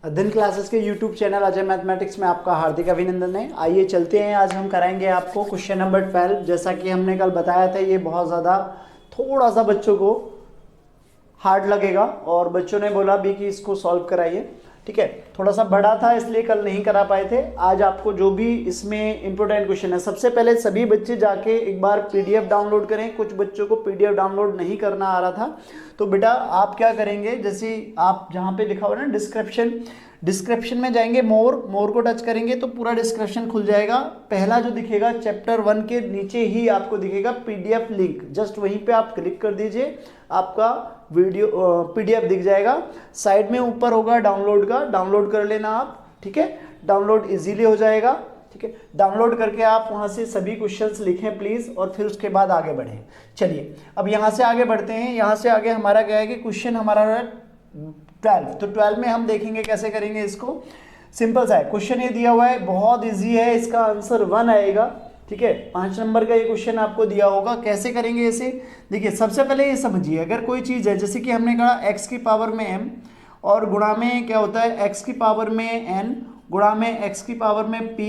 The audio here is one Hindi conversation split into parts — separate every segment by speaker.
Speaker 1: अध्ययन क्लासेस के YouTube चैनल अजय मैथमेटिक्स में आपका हार्दिक अभिनंदन है। आइए चलते हैं, आज हम कराएंगे आपको क्वेश्चन नंबर 12। जैसा कि हमने कल बताया था, ये बहुत ज़्यादा थोड़ा सा बच्चों को हार्ड लगेगा और बच्चों ने बोला भी कि इसको सॉल्व कराइए। ठीक है, थोड़ा सा बड़ा था इसलिए कल नहीं करा पाए थे। आज आपको जो भी इसमें इंपॉर्टेंट क्वेश्चन है, सबसे पहले सभी बच्चे जाके एक बार पीडीएफ डाउनलोड करें। कुछ बच्चों को पीडीएफ डाउनलोड नहीं करना आ रहा था, तो बेटा आप क्या करेंगे, जैसे आप जहाँ पे लिखा हुआ ना डिस्क्रिप्शन में जाएंगे, मोर को टच करेंगे तो पूरा डिस्क्रिप्शन खुल जाएगा। पहला जो दिखेगा चैप्टर 1 के नीचे ही आपको दिखेगा पीडीएफ लिंक, जस्ट वहीं पे आप क्लिक कर दीजिए, आपका वीडियो पीडीएफ दिख जाएगा। साइड में ऊपर होगा डाउनलोड का, डाउनलोड कर लेना आप। ठीक है, डाउनलोड इजीली हो जाएगा। ठीक है, डाउनलोड करके आप वहाँ से सभी क्वेश्चंस लिखें प्लीज़, और फिर उसके बाद आगे बढ़ें। चलिए अब यहाँ से आगे बढ़ते हैं। यहाँ से आगे हमारा क्या है कि क्वेश्चन हमारा 12, तो 12 में हम देखेंगे कैसे करेंगे इसको। सिंपल सा है क्वेश्चन, ये दिया हुआ है, बहुत ईजी है, इसका आंसर 1 आएगा। ठीक है, 5 नंबर का ये क्वेश्चन आपको दिया होगा। कैसे करेंगे इसे, देखिए सबसे पहले ये समझिए, अगर कोई चीज़ है जैसे कि हमने कहा x की पावर में m और गुणा में क्या होता है x की पावर में n गुणा में x की पावर में p,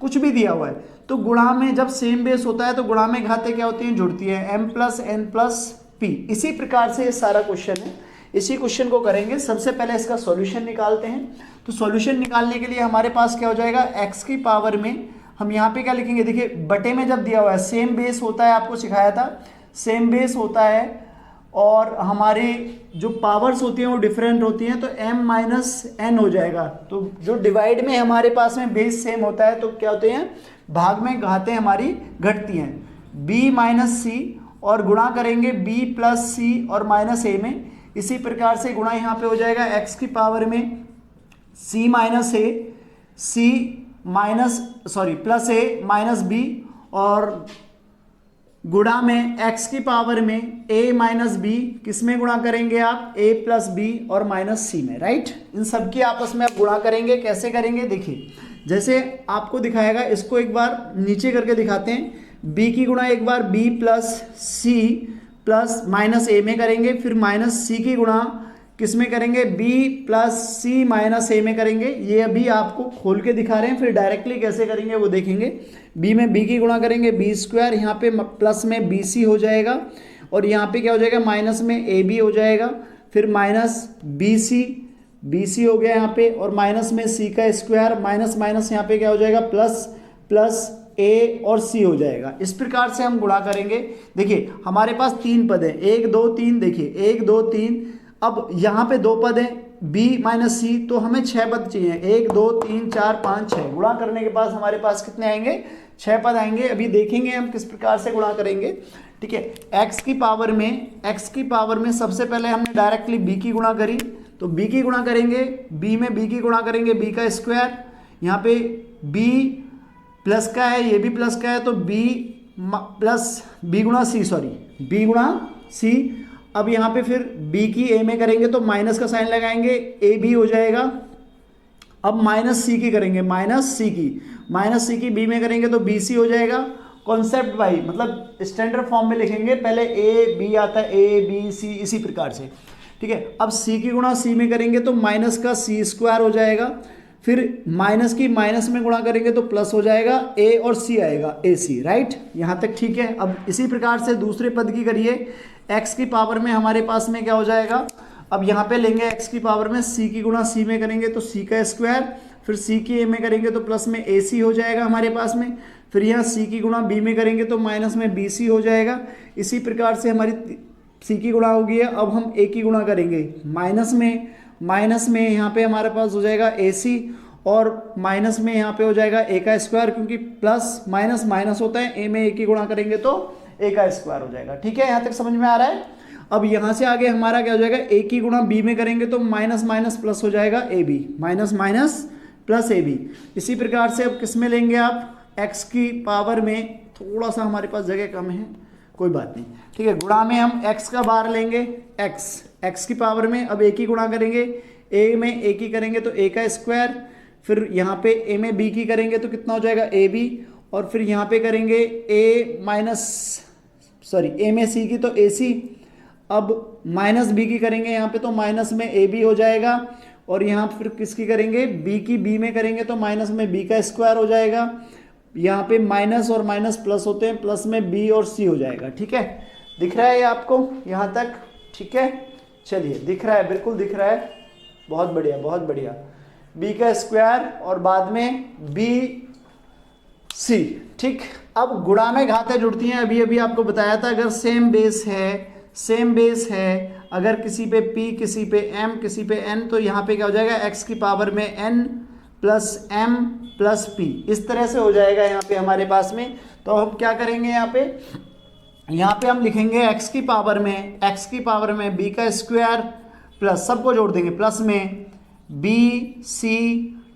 Speaker 1: कुछ भी दिया हुआ है तो गुणा में जब सेम बेस होता है तो गुणा में घातें क्या होती हैं, जुड़ती है, m plus n plus p। इसी प्रकार से ये सारा क्वेश्चन है, इसी क्वेश्चन को करेंगे। सबसे पहले इसका सॉल्यूशन निकालते हैं। तो सॉल्यूशन निकालने के लिए हमारे पास क्या हो जाएगा, x की पावर में हम यहाँ पे क्या लिखेंगे, देखिए बटे में जब दिया हुआ है सेम बेस होता है, आपको सिखाया था सेम बेस होता है और हमारे जो पावर्स होती हैं वो डिफरेंट होती हैं, तो m माइनस n हो जाएगा। तो जो डिवाइड में हमारे पास में बेस सेम होता है तो क्या होते हैं, भाग में घातें हमारी घटती हैं, b माइनस सी, और गुणा करेंगे b प्लस सी और माइनस a में। इसी प्रकार से गुणा यहाँ पे हो जाएगा x की पावर में c माइनस ए, सी प्लस ए माइनस बी, और गुणा में x की पावर में a माइनस बी, किस में गुणा करेंगे आप, a प्लस बी और माइनस सी में, राइट। इन सब की आपस में आप गुणा करेंगे। कैसे करेंगे, देखिए जैसे आपको दिखाएगा, इसको एक बार नीचे करके दिखाते हैं। b की गुणा एक बार b plus C plus minus A में करेंगे, फिर माइनस सी की गुणा किस में करेंगे, b plus C minus A में करेंगे। ये अभी आपको खोल के दिखा रहे हैं, फिर डायरेक्टली कैसे करेंगे वो देखेंगे। b में b की गुणा करेंगे, b स्क्वायर, यहाँ पे प्लस में बी सी हो जाएगा, और यहाँ पे क्या हो जाएगा, माइनस में ए बी हो जाएगा, फिर माइनस बी सी हो गया यहाँ पे, और माइनस में c का स्क्वायर, माइनस माइनस यहाँ पे क्या हो जाएगा, प्लस प्लस a और c हो जाएगा। इस प्रकार से हम गुणा करेंगे। देखिए हमारे पास 3 पद हैं, 1 2 3, देखिए 1 2 3, अब यहाँ पे 2 पद हैं b माइनस सी, तो हमें 6 पद चाहिए, 1 2 3 4 5 6। गुणा करने के पास हमारे पास कितने आएंगे, 6 पद आएंगे। अभी देखेंगे हम किस प्रकार से गुणा करेंगे। ठीक है, x की पावर में सबसे पहले हमने डायरेक्टली b की गुणा करी, तो b की गुणा करेंगे, b में b की गुणा करेंगे, b का स्क्वायर, यहाँ पे b प्लस का है, ये भी प्लस का है, तो b गुणा सी। अब यहाँ पे फिर b की a में करेंगे तो माइनस का साइन लगाएंगे, a भी हो जाएगा। अब माइनस सी की करेंगे, माइनस सी की b में करेंगे तो बी सी हो जाएगा। कॉन्सेप्ट वाइज मतलब स्टैंडर्ड फॉर्म में लिखेंगे, पहले a b आता है, a b c, इसी प्रकार से। ठीक है, अब c की गुणा c में करेंगे तो माइनस का c स्क्वायर हो जाएगा, फिर माइनस की माइनस में गुणा करेंगे तो प्लस हो जाएगा, a और c आएगा, ए सी, राइट। यहाँ तक ठीक है। अब इसी प्रकार से दूसरे पद की करिए, x की पावर में हमारे पास में क्या हो जाएगा, अब यहाँ पे लेंगे x की पावर में c की गुणा c में करेंगे तो c का स्क्वायर, फिर c की a में करेंगे तो प्लस में ए सी हो जाएगा हमारे पास में, फिर यहाँ c की गुणा b में करेंगे तो माइनस में बी सी हो जाएगा। इसी प्रकार से हमारी c की गुणा होगी है। अब हम a की गुणा करेंगे, माइनस में यहाँ पे हमारे पास हो जाएगा ए सी, और माइनस में यहाँ पे हो जाएगा ए का स्क्वायर, क्योंकि प्लस माइनस माइनस होता है, ए में ए की गुणा करेंगे तो ए का स्क्वायर हो जाएगा। ठीक है, यहाँ तक समझ में आ रहा है। अब यहाँ से आगे हमारा क्या हो जाएगा, ए की गुणा बी में करेंगे तो माइनस माइनस प्लस हो जाएगा, A B, minus minus plus A B. इसी प्रकार से अब किस में लेंगे आप, एक्स की पावर में, थोड़ा सा हमारे पास जगह कम है, कोई बात नहीं। ठीक है, गुणा में हम x का बार लेंगे, x की पावर में अब a की गुणा करेंगे, a में a की करेंगे तो a का स्क्वायर, फिर यहाँ पे a में b की करेंगे तो कितना हो जाएगा, ए बी, और फिर यहाँ पे करेंगे a में c की तो ए सी, अब माइनस b की करेंगे यहाँ पे तो माइनस में ए बी हो जाएगा, और यहाँ फिर किसकी करेंगे, b की b में करेंगे तो माइनस में b का स्क्वायर हो जाएगा। यहाँ पे माइनस और माइनस प्लस होते हैं, प्लस में b और c हो जाएगा। ठीक है, दिख रहा है ये आपको यहाँ तक? ठीक है, चलिए दिख रहा है, बिल्कुल दिख रहा है, बहुत बढ़िया बहुत बढ़िया। b का स्क्वायर और बाद में b c। ठीक, अब गुणा में घातें जुड़ती हैं, अभी अभी आपको बताया था, अगर सेम बेस है, अगर किसी पे p किसी पे m किसी पे n, तो यहाँ पे क्या हो जाएगा, x की पावर में n plus m plus p, इस तरह से हो जाएगा यहाँ पे हमारे पास में। तो हम क्या करेंगे, यहाँ पे हम लिखेंगे x की पावर में b का स्क्वायर प्लस, सबको जोड़ देंगे, प्लस में b c,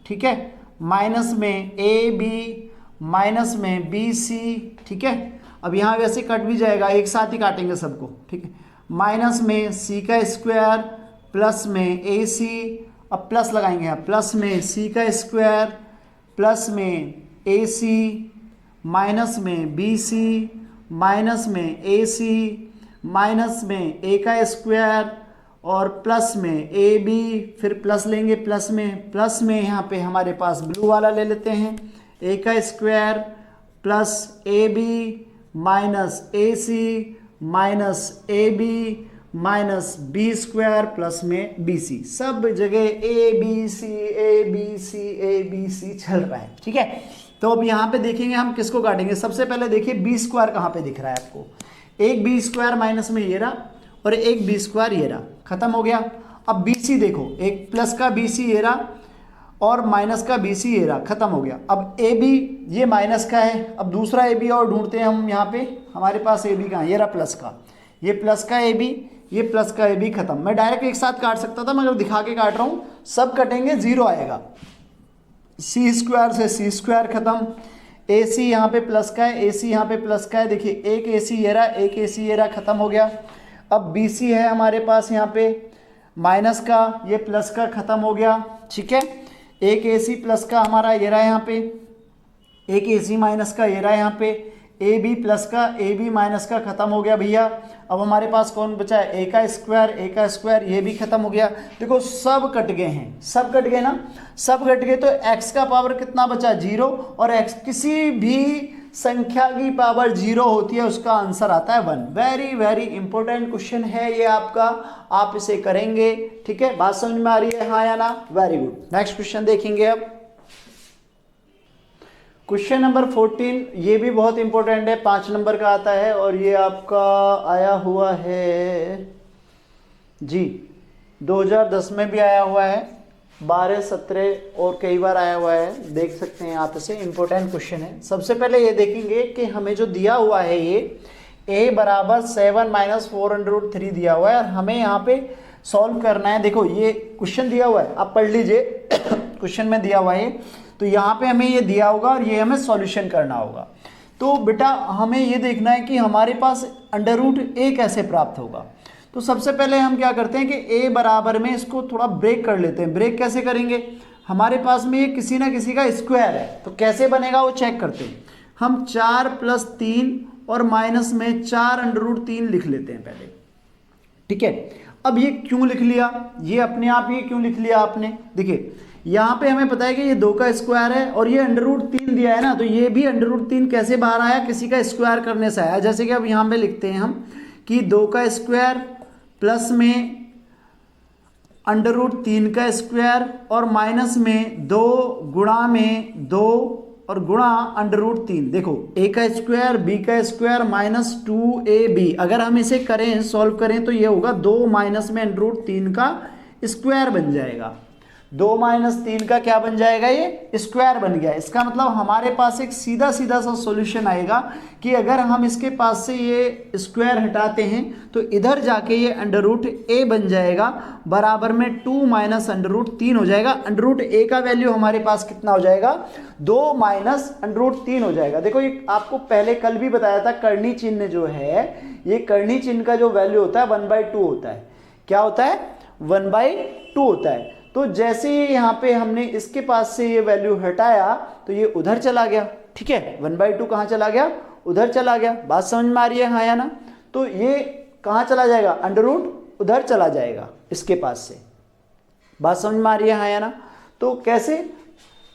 Speaker 1: ठीक है, माइनस में a b, माइनस में b c। ठीक है, अब यहाँ वैसे कट भी जाएगा, एक साथ ही काटेंगे सबको। ठीक है, माइनस में c का स्क्वायर प्लस में ac, अब प्लस लगाएंगे यहाँ, प्लस में c का स्क्वायर प्लस में ac, माइनस में bc, माइनस में ac, माइनस में a का स्क्वायर और प्लस में ab, फिर प्लस लेंगे, प्लस में यहाँ पे हमारे पास ब्लू वाला ले लेते हैं, a का square plus ab minus ac minus ab minus B square plus में bc, सब जगह a b c चल रहा है। ठीक है, तो अब यहाँ पे देखेंगे हम किसको काटेंगे। सबसे पहले देखिए बी स्क्वायर कहाँ पे दिख रहा है आपको, एक बी स्क्वायर माइनस में ये रहा और एक बी स्क्वायर ये रहा, खत्म हो गया। अब बी सी देखो, एक प्लस का बी सी ये रहा और माइनस का बी सी ये रहा, खत्म हो गया। अब ए बी ये माइनस का है, अब दूसरा ए बी और ढूंढते हैं हम। यहाँ पे हमारे पास ए बी कहाँ, ये रहा प्लस का, ये प्लस का ए बी, ये प्लस का ए बी, खत्म। मैं डायरेक्ट एक साथ काट सकता था मगर दिखा के काट रहा हूँ, सब कटेंगे, जीरो आएगा। सी स्क्वायर से सी स्क्वायर खत्म, ए सी यहाँ पे प्लस का है, ए सी यहाँ पे प्लस का है, देखिए एक ए सी ये रहा, एक ए सी ये रहा, खत्म हो गया। अब बी सी है हमारे पास यहाँ पे माइनस का, ये प्लस का, खत्म हो गया। ठीक है, एक ए सी प्लस का हमारा ये रहा यहाँ पे, एक ए सी माइनस का ये रहा यहाँ पे, ए बी प्लस का, ए बी माइनस का, खत्म हो गया भैया। अब हमारे पास कौन बचा है, ए का स्क्वायर, ये भी खत्म हो गया। देखो सब कट गए हैं, सब कट गए ना, सब कट गए, तो x का पावर कितना बचा, 0, और x किसी भी संख्या की पावर 0 होती है उसका आंसर आता है 1। वेरी वेरी इंपॉर्टेंट क्वेश्चन है ये आपका, आप इसे करेंगे। ठीक है, बात समझ में आ रही है, हाँ या ना? Very good. नेक्स्ट क्वेश्चन देखेंगे अब, क्वेश्चन नंबर 14, ये भी बहुत इंपॉर्टेंट है, 5 नंबर का आता है और ये आपका आया हुआ है जी 2010 में भी आया हुआ है, 12, 17 और कई बार आया हुआ है, देख सकते हैं आप इसे, इंपॉर्टेंट क्वेश्चन है। सबसे पहले ये देखेंगे कि हमें जो दिया हुआ है ये a बराबर 7 - 4√3 दिया हुआ है और हमें यहाँ पे सॉल्व करना है। देखो ये क्वेश्चन दिया हुआ है, आप पढ़ लीजिए क्वेश्चन में दिया हुआ है, तो यहाँ पे हमें ये दिया होगा और ये हमें सॉल्यूशन करना होगा। तो बेटा हमें ये देखना है कि हमारे पास √a कैसे प्राप्त होगा। तो सबसे पहले हम क्या करते हैं कि a बराबर में इसको थोड़ा ब्रेक कर लेते हैं। ब्रेक कैसे करेंगे, हमारे पास में ये किसी ना किसी का स्क्वायर है, तो कैसे बनेगा वो चेक करते हैं। हम 4 + 3 और माइनस में 4√3 लिख लेते हैं पहले। ठीक है, अब ये क्यों लिख लिया, ये अपने आप ये क्यों लिख लिया आपने, देखिए यहाँ पे हमें पता है कि ये 2 का स्क्वायर है और ये √3 दिया है ना, तो ये भी √3 कैसे बाहर आया, किसी का स्क्वायर करने से आया। जैसे कि अब यहाँ पे लिखते हैं हम कि 2 का स्क्वायर प्लस में √3 का स्क्वायर और माइनस में 2 गुणा में 2 और गुणा √3। देखो a का स्क्वायर, b का स्क्वायर माइनस 2ab, अगर हम इसे करें सॉल्व करें तो ये होगा 2 माइनस में √3 का स्क्वायर बन जाएगा। 2 - 3 का क्या बन जाएगा, ये स्क्वायर बन गया। इसका मतलब हमारे पास एक सीधा सीधा सा सॉल्यूशन आएगा कि अगर हम इसके पास से ये स्क्वायर हटाते हैं तो इधर जाके ये √a बन जाएगा, बराबर में 2 - √3 हो जाएगा। √a का वैल्यू हमारे पास कितना हो जाएगा, 2 - √3 हो जाएगा। देखो ये आपको पहले कल भी बताया था, करनी चिन्ह जो है, ये करनी चिन्ह का जो वैल्यू होता है 1/2 होता है। क्या होता है, 1/2 होता है। तो जैसे ही यहाँ पे हमने इसके पास से ये वैल्यू हटाया तो ये उधर चला गया। ठीक है, 1/2 कहाँ चला गया, उधर चला गया। बात समझ में आ रही है, हाँ या ना? तो ये कहाँ चला जाएगा, √ उधर चला जाएगा इसके पास से। बात समझ में आ रही है हाँ या ना? तो कैसे,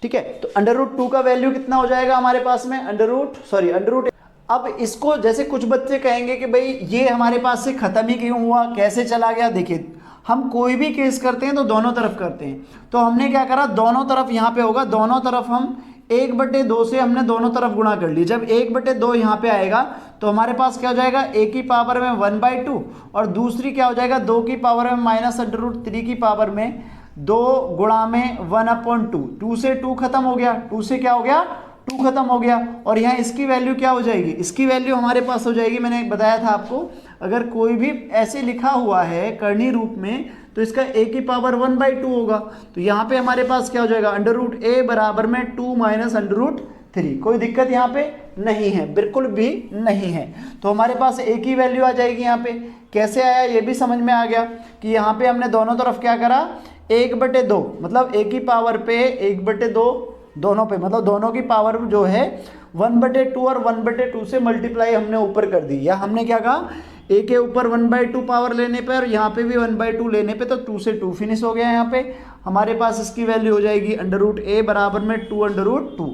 Speaker 1: ठीक है, तो √2 का वैल्यू कितना हो जाएगा हमारे पास में, √। अब इसको जैसे कुछ बच्चे कहेंगे कि भाई ये हमारे पास से खत्म ही क्यों हुआ, कैसे चला गया। देखिए हम कोई भी केस करते हैं तो दोनों तरफ करते हैं, तो हमने क्या करा, दोनों तरफ यहाँ पे होगा, दोनों तरफ हम 1/2 से हमने दोनों तरफ गुणा कर ली। जब 1/2 यहाँ पे आएगा तो हमारे पास क्या हो जाएगा, a की पावर में 1/2 और दूसरी क्या हो जाएगा 2 की पावर में -√3 की पावर में 2 गुणा में 1/2। 2 से 2 खत्म हो गया, 2 से क्या हो गया 2 खत्म हो गया। और यहाँ इसकी वैल्यू क्या हो जाएगी, इसकी वैल्यू हमारे पास हो जाएगी, मैंने बताया था आपको, अगर कोई भी ऐसे लिखा हुआ है करनी रूप में तो इसका a की पावर 1/2 होगा। तो यहाँ पे हमारे पास क्या हो जाएगा, √a बराबर में 2 - √3। कोई दिक्कत यहाँ पे नहीं है, बिल्कुल भी नहीं है। तो हमारे पास a की वैल्यू आ जाएगी यहाँ पे। कैसे आया ये भी समझ में आ गया कि यहाँ पे हमने दोनों तरफ क्या करा, 1/2 मतलब a की पावर पे 1/2 दोनों पे, मतलब दोनों की पावर जो है 1/2 और 1/2 से मल्टीप्लाई हमने ऊपर कर दी। या हमने क्या कहा, a के ऊपर 1/2 पावर लेने पे और यहाँ पे भी 1/2 लेने पे, तो 2 से 2 फिनिश हो गया। यहाँ पे हमारे पास इसकी वैल्यू हो जाएगी √a बराबर में 2/2।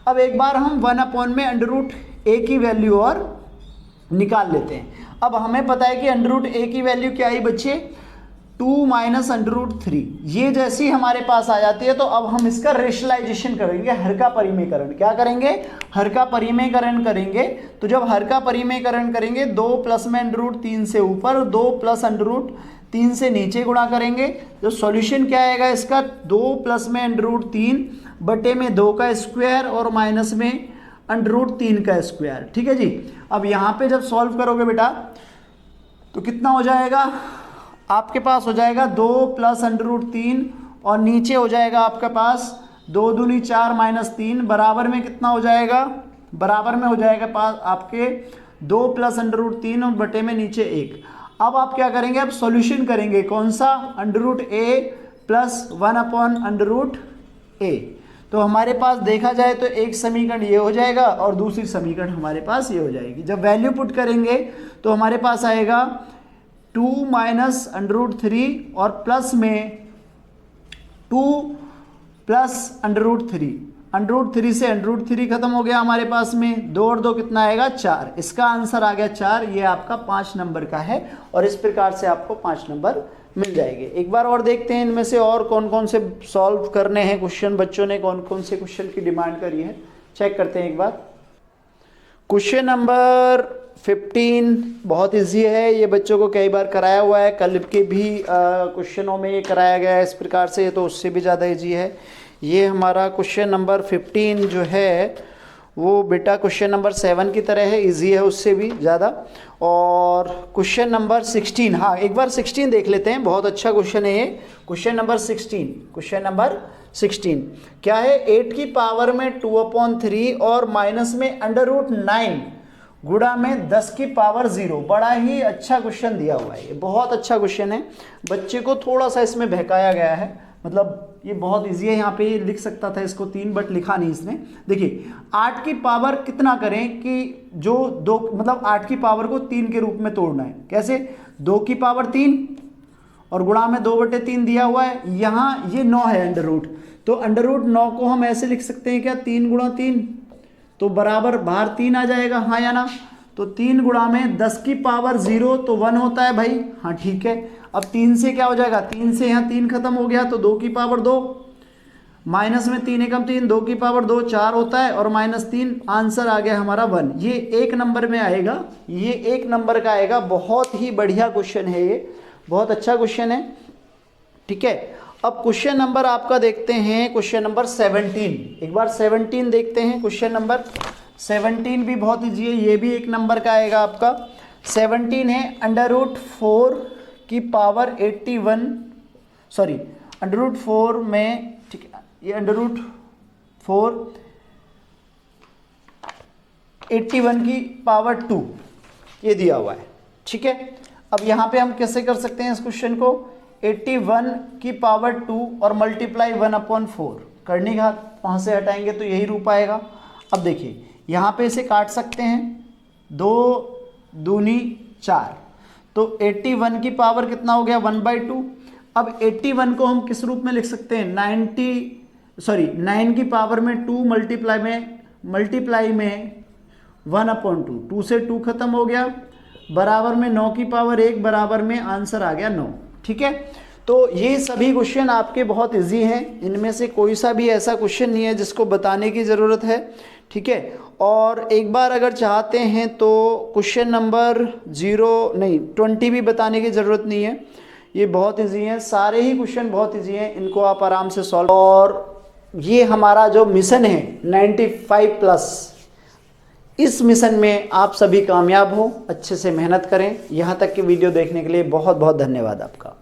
Speaker 1: अब एक बार हम 1 में √a की वैल्यू और निकाल लेते हैं। अब हमें पता है कि √a की वैल्यू क्या आई बच्चे, 2 - √3। ये जैसी हमारे पास आ जाती है तो अब हम इसका रेशनलाइजेशन करेंगे, हर का परिमेयकरण। क्या करेंगे, हर का परिमेयकरण करेंगे। तो जब हर का परिमेयकरण करेंगे 2 + में √3 से ऊपर, 2 + √3 से नीचे गुणा करेंगे। तो सॉल्यूशन क्या आएगा इसका, 2 + में √3 बटे में 2 का स्क्वायर और माइनस में √3 का स्क्वायर। ठीक है जी। अब यहाँ पे जब सॉल्व करोगे बेटा तो कितना हो जाएगा, आपके पास हो जाएगा 2 + √3 और नीचे हो जाएगा आपके पास 2 दूनी 4 - 3 बराबर में कितना हो जाएगा, बराबर में हो जाएगा पास आपके 2 + √3 और बटे में नीचे 1। अब आप क्या करेंगे, अब सॉल्यूशन करेंगे कौन सा, √a + 1/√a। तो हमारे पास देखा जाए तो एक समीकरण ये हो जाएगा और दूसरी समीकरण हमारे पास ये हो जाएगी। जब वैल्यू पुट करेंगे तो हमारे पास आएगा 2 - √3 और प्लस में 2 + √3। √3 से √3 खत्म हो गया हमारे पास में, 2 और 2 कितना आएगा 4। इसका आंसर आ गया 4। ये आपका 5 नंबर का है और इस प्रकार से आपको 5 नंबर मिल जाएंगे। एक बार और देखते हैं इनमें से और कौन कौन से सॉल्व करने हैं क्वेश्चन, बच्चों ने कौन कौन से क्वेश्चन की डिमांड करी है, चेक करते हैं एक बार। क्वेश्चन नंबर 15 बहुत इजी है, ये बच्चों को कई बार कराया हुआ है, कल के भी क्वेश्चनों में ये कराया गया है इस प्रकार से, तो उससे भी ज़्यादा इजी है। ये हमारा क्वेश्चन नंबर 15 जो है वो बेटा क्वेश्चन नंबर 7 की तरह है, इजी है उससे भी ज़्यादा। और क्वेश्चन नंबर 16, हाँ एक बार 16 देख लेते हैं, बहुत अच्छा क्वेश्चन है ये। क्वेश्चन नंबर 16, क्वेश्चन नंबर 16 क्या है, 8 की पावर में 2/3 और माइनस में √9 गुणा में 10 की पावर 0। बड़ा ही अच्छा क्वेश्चन दिया हुआ है, ये बहुत अच्छा क्वेश्चन है। बच्चे को थोड़ा सा इसमें बहकाया गया है, मतलब ये बहुत इजी है। यहाँ पे ये लिख सकता था इसको 3 बट लिखा नहीं इसने। देखिए 8 की पावर कितना करें कि जो 2 मतलब 8 की पावर को 3 के रूप में तोड़ना है। कैसे, 2 की पावर 3 और गुणा में 2/3 दिया हुआ है। यहाँ ये 9 है √, तो √9 को हम ऐसे लिख सकते हैं क्या, 3 × 3 तो बराबर बाहर 3 आ जाएगा, हाँ या ना। तो 3 गुणा में 10 की पावर 0 तो 1 होता है भाई, हाँ ठीक है। अब 3 से क्या हो जाएगा, 3 से यहाँ 3 खत्म हो गया तो 2 की पावर 2 माइनस में 3 एकम 3, 2 की पावर 2 4 होता है और -3, आंसर आ गया हमारा 1। ये 1 नंबर में आएगा, ये 1 नंबर का आएगा। बहुत ही बढ़िया क्वेश्चन है ये, बहुत अच्छा क्वेश्चन है। ठीक है, अब क्वेश्चन नंबर आपका देखते हैं, क्वेश्चन नंबर 17। एक बार 17 देखते हैं। क्वेश्चन नंबर 17 भी बहुत ईजी है, ये भी 1 नंबर का आएगा आपका। 17 है √4 की पावर 81, सॉरी √4 में, ठीक है, ये √4 81 की पावर 2 ये दिया हुआ है। ठीक है, अब यहाँ पे हम कैसे कर सकते हैं इस क्वेश्चन को, 81 की पावर 2 और मल्टीप्लाई 1/4 करने का, वहाँ से हटाएंगे तो यही रूप आएगा। अब देखिए यहाँ पे इसे काट सकते हैं, 2 दूनी 4, तो 81 की पावर कितना हो गया 1/2। अब 81 को हम किस रूप में लिख सकते हैं, 9 की पावर में 2 मल्टीप्लाई में 1/2, 2 से 2 खत्म हो गया, बराबर में 9 की पावर 1, बराबर में आंसर आ गया 9। ठीक है, तो ये सभी क्वेश्चन आपके बहुत इजी हैं, इनमें से कोई सा भी ऐसा क्वेश्चन नहीं है जिसको बताने की ज़रूरत है। ठीक है, और एक बार अगर चाहते हैं तो क्वेश्चन नंबर 20 भी बताने की ज़रूरत नहीं है, ये बहुत इजी है, सारे ही क्वेश्चन बहुत इजी हैं, इनको आप आराम से सॉल्व। और ये हमारा जो मिशन है 95+, इस मिशन में आप सभी कामयाब हो, अच्छे से मेहनत करें। यहाँ तक की वीडियो देखने के लिए बहुत बहुत धन्यवाद आपका।